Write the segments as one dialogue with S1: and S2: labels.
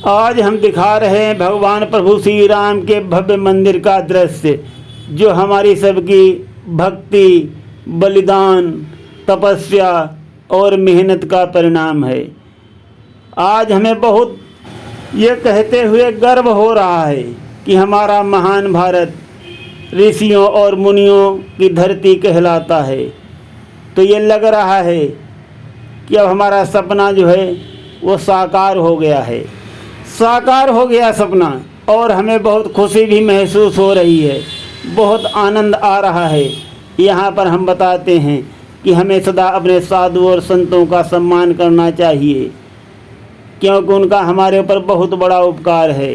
S1: आज हम दिखा रहे हैं भगवान प्रभु श्री राम के भव्य मंदिर का दृश्य, जो हमारी सबकी भक्ति, बलिदान, तपस्या और मेहनत का परिणाम है। आज हमें बहुत ये कहते हुए गर्व हो रहा है कि हमारा महान भारत ऋषियों और मुनियों की धरती कहलाता है। तो ये लग रहा है कि अब हमारा सपना जो है वो साकार हो गया है, साकार हो गया सपना। और हमें बहुत खुशी भी महसूस हो रही है, बहुत आनंद आ रहा है। यहाँ पर हम बताते हैं कि हमें सदा अपने साधु और संतों का सम्मान करना चाहिए, क्योंकि उनका हमारे ऊपर बहुत बड़ा उपकार है।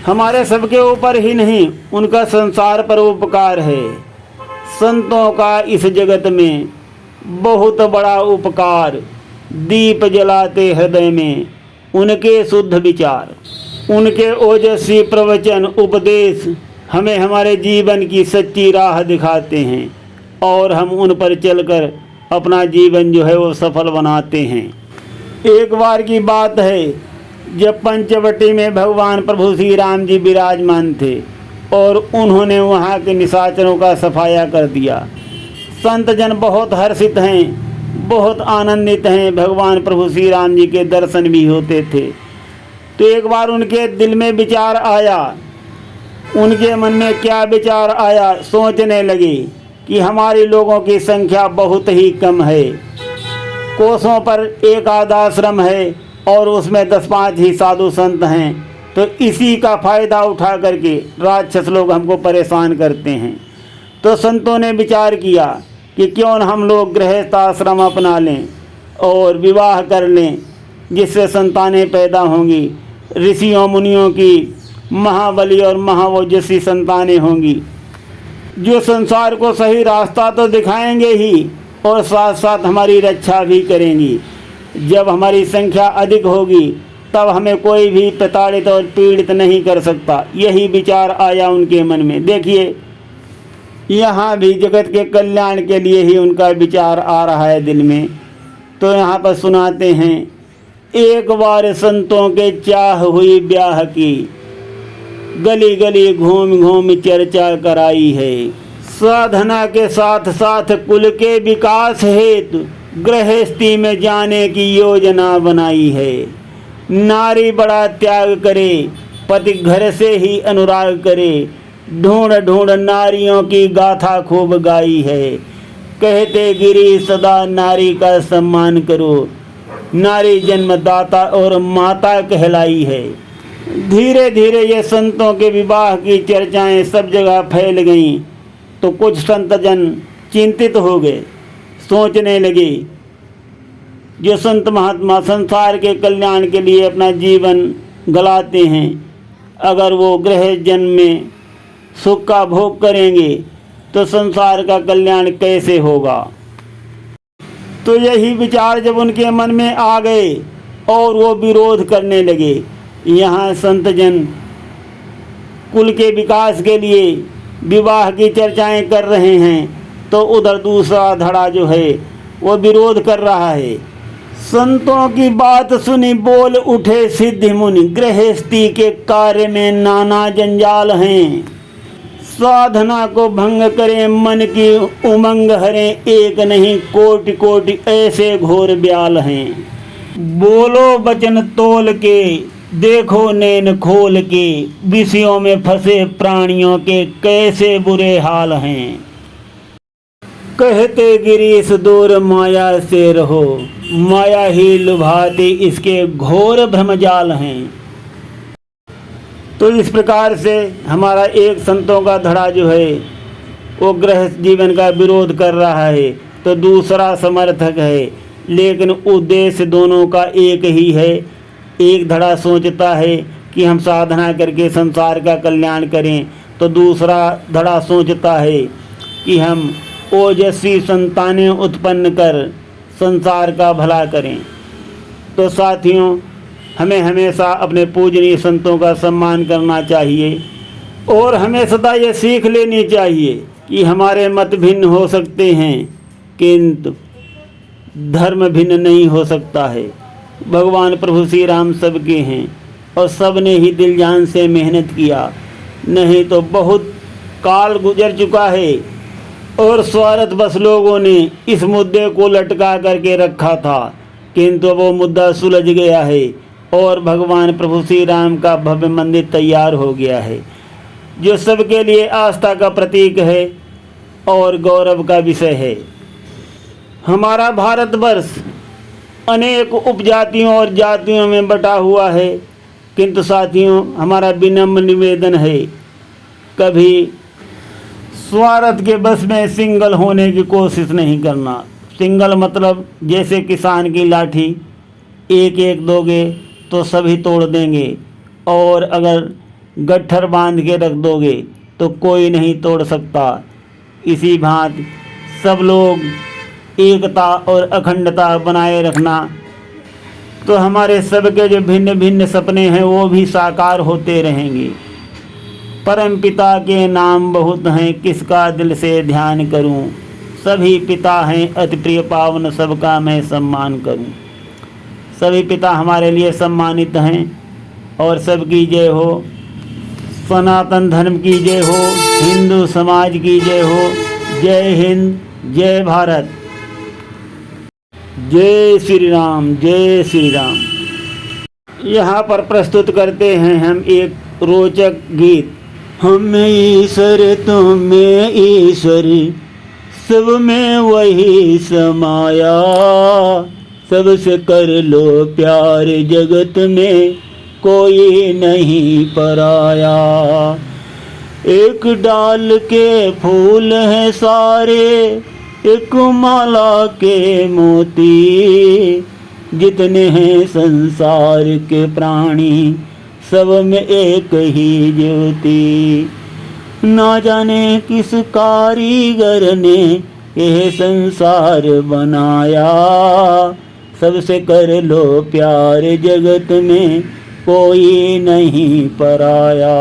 S1: हमारे सबके ऊपर ही नहीं, उनका संसार पर उपकार है। संतों का इस जगत में बहुत बड़ा उपकार, दीप जलाते हृदय में उनके शुद्ध विचार, उनके ओजस्वी प्रवचन, उपदेश हमें हमारे जीवन की सच्ची राह दिखाते हैं और हम उन पर चलकर अपना जीवन जो है वो सफल बनाते हैं। एक बार की बात है, जब पंचवटी में भगवान प्रभु श्री राम जी विराजमान थे और उन्होंने वहाँ के निशाचरों का सफाया कर दिया। संत जन बहुत हर्षित हैं, बहुत आनंदित हैं। भगवान प्रभु श्री राम जी के दर्शन भी होते थे। तो एक बार उनके दिल में विचार आया, उनके मन में क्या विचार आया, सोचने लगे कि हमारे लोगों की संख्या बहुत ही कम है, कोसों पर एक आध आश्रम है और उसमें 10-5 ही साधु संत हैं। तो इसी का फ़ायदा उठा करके राक्षस लोग हमको परेशान करते हैं। तो संतों ने विचार किया कि क्यों न हम लोग गृहस्थ आश्रम अपना लें और विवाह कर लें, जिससे संतानें पैदा होंगी, ऋषियों मुनियों की महाबली और महाओजस्वी संतानें होंगी, जो संसार को सही रास्ता तो दिखाएंगे ही और साथ साथ हमारी रक्षा भी करेंगी। जब हमारी संख्या अधिक होगी तब हमें कोई भी प्रताड़ित और पीड़ित नहीं कर सकता। यही विचार आया उनके मन में। देखिए, यहाँ भी जगत के कल्याण के लिए ही उनका विचार आ रहा है दिल में। तो यहाँ पर सुनाते हैं, एक बार संतों के चाह हुई ब्याह की, गली गली घूम घूम चर्चा कराई है। साधना के साथ साथ कुल के विकास हेतु गृहस्थी में जाने की योजना बनाई है। नारी बड़ा त्याग करे, पति घर से ही अनुराग करे, ढूंढ ढूंढ नारियों की गाथा खूब गाई है। कहते गिरी सदा नारी का सम्मान करो, नारी जन्मदाता और माता कहलाई है। धीरे धीरे ये संतों के विवाह की चर्चाएं सब जगह फैल गईं। तो कुछ संत जन चिंतित हो गए, सोचने लगे, जो संत महात्मा संसार के कल्याण के लिए अपना जीवन गलाते हैं, अगर वो गृह जन्म में सुख का भोग करेंगे तो संसार का कल्याण कैसे होगा। तो यही विचार जब उनके मन में आ गए और वो विरोध करने लगे। यहाँ संत जन कुल के विकास के लिए विवाह की चर्चाएं कर रहे हैं, तो उधर दूसरा धड़ा जो है वो विरोध कर रहा है। संतों की बात सुनी बोल उठे सिद्धि मुनि, गृहस्थी के कार्य में नाना जंजाल हैं। साधना को भंग करें, मन की उमंग हरें, एक नहीं कोटि कोटि ऐसे घोर ब्याल हैं। बोलो वचन तोल के, देखो नैन खोल के, विषयों में फंसे प्राणियों के कैसे बुरे हाल हैं। कहते गिरीश दूर माया से रहो, माया ही लुभाती इसके घोर भ्रमजाल हैं। तो इस प्रकार से हमारा एक संतों का धड़ा जो है वो गृहस्थ जीवन का विरोध कर रहा है, तो दूसरा समर्थक है, लेकिन उद्देश्य दोनों का एक ही है। एक धड़ा सोचता है कि हम साधना करके संसार का कल्याण करें, तो दूसरा धड़ा सोचता है कि हम ओजस्वी संतानें उत्पन्न कर संसार का भला करें। तो साथियों, हमें हमेशा अपने पूजनीय संतों का सम्मान करना चाहिए और हमें सदा ये सीख लेनी चाहिए कि हमारे मत भिन्न हो सकते हैं, किंतु धर्म भिन्न नहीं हो सकता है। भगवान प्रभु श्री राम सबके हैं, और सब ने ही दिल जान से मेहनत किया, नहीं तो बहुत काल गुजर चुका है और स्वार्थ बस लोगों ने इस मुद्दे को लटका करके रखा था, किंतु वो मुद्दा सुलझ गया है और भगवान प्रभु श्री राम का भव्य मंदिर तैयार हो गया है, जो सबके लिए आस्था का प्रतीक है और गौरव का विषय है। हमारा भारतवर्ष अनेक उपजातियों और जातियों में बटा हुआ है, किंतु साथियों हमारा विनम्र निवेदन है, कभी स्वार्थ के बस में सिंगल होने की कोशिश नहीं करना। सिंगल मतलब जैसे किसान की लाठी, एक एक दोगे तो सभी तोड़ देंगे, और अगर गट्ठर बांध के रख दोगे तो कोई नहीं तोड़ सकता। इसी भांति सब लोग एकता और अखंडता बनाए रखना, तो हमारे सबके जो भिन्न भिन्न सपने हैं वो भी साकार होते रहेंगे। परम पिता के नाम बहुत हैं, किसका दिल से ध्यान करूं, सभी पिता हैं अति प्रिय पावन, सबका मैं सम्मान करूं। सभी पिता हमारे लिए सम्मानित हैं और सबकी जय हो। सनातन धर्म की जय हो, हिंदू समाज की जय हो। जय हिंद, जय भारत, जय श्री राम, जय श्री राम। यहाँ पर प्रस्तुत करते हैं हम एक रोचक गीत। हम ईश्वर तुम में ईश्वर, सब में वही समाया, सबसे कर लो प्यार, जगत में कोई नहीं पराया। एक डाल के फूल हैं सारे, एक माला के मोती, जितने हैं संसार के प्राणी, सब में एक ही ज्योति। ना जाने किस कारीगर ने यह संसार बनाया, सबसे कर लो प्यार, जगत में कोई नहीं पराया।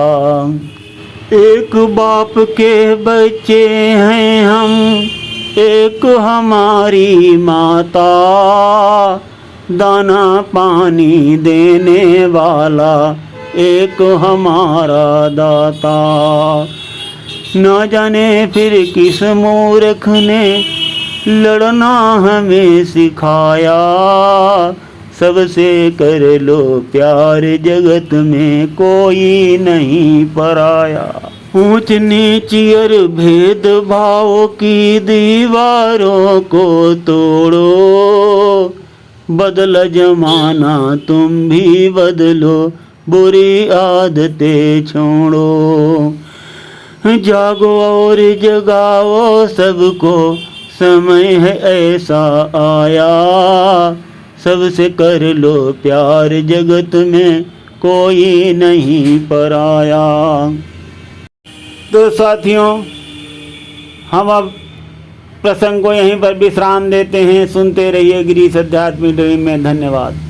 S1: एक बाप के बच्चे हैं हम, एक हमारी माता, दाना पानी देने वाला एक हमारा दाता। न जाने फिर किस मूर्ख ने लड़ना हमें सिखाया, सबसे कर लो प्यार, जगत में कोई नहीं पराया। ऊंच नीच और भेदभाव की दीवारों को तोड़ो, बदला जमाना तुम भी बदलो, बुरी आदतें छोड़ो। जागो और जगाओ सबको, समय है ऐसा आया, सबसे कर लो प्यार, जगत में कोई नहीं पराया। तो साथियों हम अब प्रसंग को यहीं पर विश्राम देते हैं। सुनते रहिए गिरीश अध्यात्म ड्रीम में। धन्यवाद।